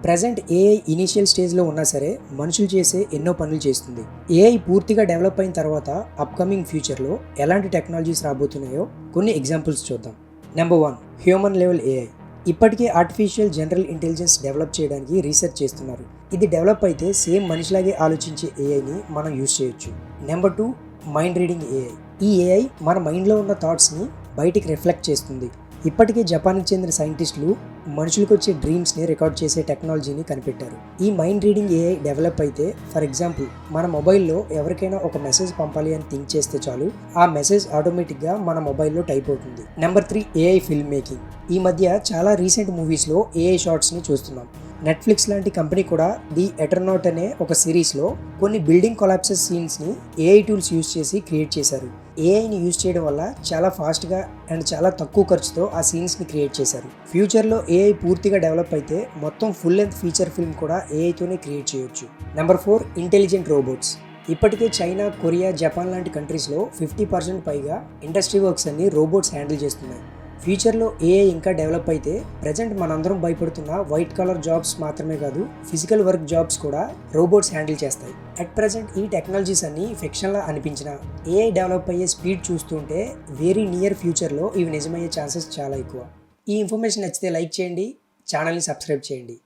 Present AI initial స్టేజ్లో ఉన్నా సరే మనుషులు చేసే ఎన్నో పనులు చేస్తుంది. ఏఐ పూర్తిగా డెవలప్ అయిన తర్వాత అప్కమింగ్ ఫ్యూచర్లో ఎలాంటి టెక్నాలజీస్ రాబోతున్నాయో కొన్ని ఎగ్జాంపుల్స్ చూద్దాం. Number 1, human level AI. ఇప్పటికే ఆర్టిఫిషియల్ జనరల్ ఇంటెలిజెన్స్ డెవలప్ చేయడానికి రీసెర్చ్ చేస్తున్నారు. ఇది డెవలప్ అయితే సేమ్ మనిషిలాగే ఆలోచించే ఏఐని మనం యూజ్ చేయొచ్చు. Number 2, mind reading AI. ఈ ఏఐ మన మైండ్లో ఉన్న థాట్స్ని బయటికి రిఫ్లెక్ట్ చేస్తుంది. ఇప్పటికే జపాన్కి చెందిన సైంటిస్టులు మనుషులకు వచ్చే డ్రీమ్స్ని రికార్డ్ చేసే టెక్నాలజీని కనిపెట్టారు. ఈ మైండ్ రీడింగ్ ఏఐ డెవలప్ అయితే ఫర్ ఎగ్జాంపుల్ మన మొబైల్లో ఎవరికైనా ఒక మెసేజ్ పంపాలి అని థింక్ చేస్తే చాలు, ఆ మెసేజ్ ఆటోమేటిక్గా మన మొబైల్లో టైప్ అవుతుంది. Number 3, AI film making. ఈ మధ్య చాలా రీసెంట్ మూవీస్లో ఏఐ షార్ట్స్ని చూస్తున్నాం. నెట్ఫ్లిక్స్ లాంటి కంపెనీ కూడా ది ఎటర్నాట్ అనే ఒక సిరీస్లో కొన్ని బిల్డింగ్ కొలాప్సెస్ సీన్స్ని ఏఐ టూల్స్ యూజ్ చేసి క్రియేట్ చేశారు. ఏఐని యూజ్ చేయడం వల్ల చాలా ఫాస్ట్గా అండ్ చాలా తక్కువ ఖర్చుతో ఆ సీన్స్ని క్రియేట్ చేశారు. ఫ్యూచర్లో ఏఐ పూర్తిగా డెవలప్ అయితే మొత్తం ఫుల్ లెంత్ ఫీచర్ ఫిల్మ్ కూడా ఏఐతోనే క్రియేట్ చేయొచ్చు. Number 4, intelligent robots. ఇప్పటికే చైనా, కొరియా, జపాన్ లాంటి కంట్రీస్లో 50% పైగా ఇండస్ట్రీ వర్క్స్ అన్ని రోబోట్స్ హ్యాండిల్ చేస్తున్నాయి. ఫ్యూచర్లో ఏఐ ఇంకా డెవలప్ అయితే ప్రజెంట్ మనందరం భయపడుతున్న వైట్ కలర్ జాబ్స్ మాత్రమే కాదు, ఫిజికల్ వర్క్ జాబ్స్ కూడా రోబోట్స్ హ్యాండిల్ చేస్తాయి. అట్ ప్రజెంట్ ఈ టెక్నాలజీస్ అన్ని ఫిక్షన్లా అనిపించిన ఏఐ డెవలప్ అయ్యే స్పీడ్ చూస్తుంటే వెరీ నియర్ ఫ్యూచర్లో ఇవి నిజమయ్యే ఛాన్సెస్ చాలా ఎక్కువ. ఈ ఇన్ఫర్మేషన్ నచ్చితే లైక్ చేయండి, ఛానల్ని సబ్స్క్రైబ్ చేయండి.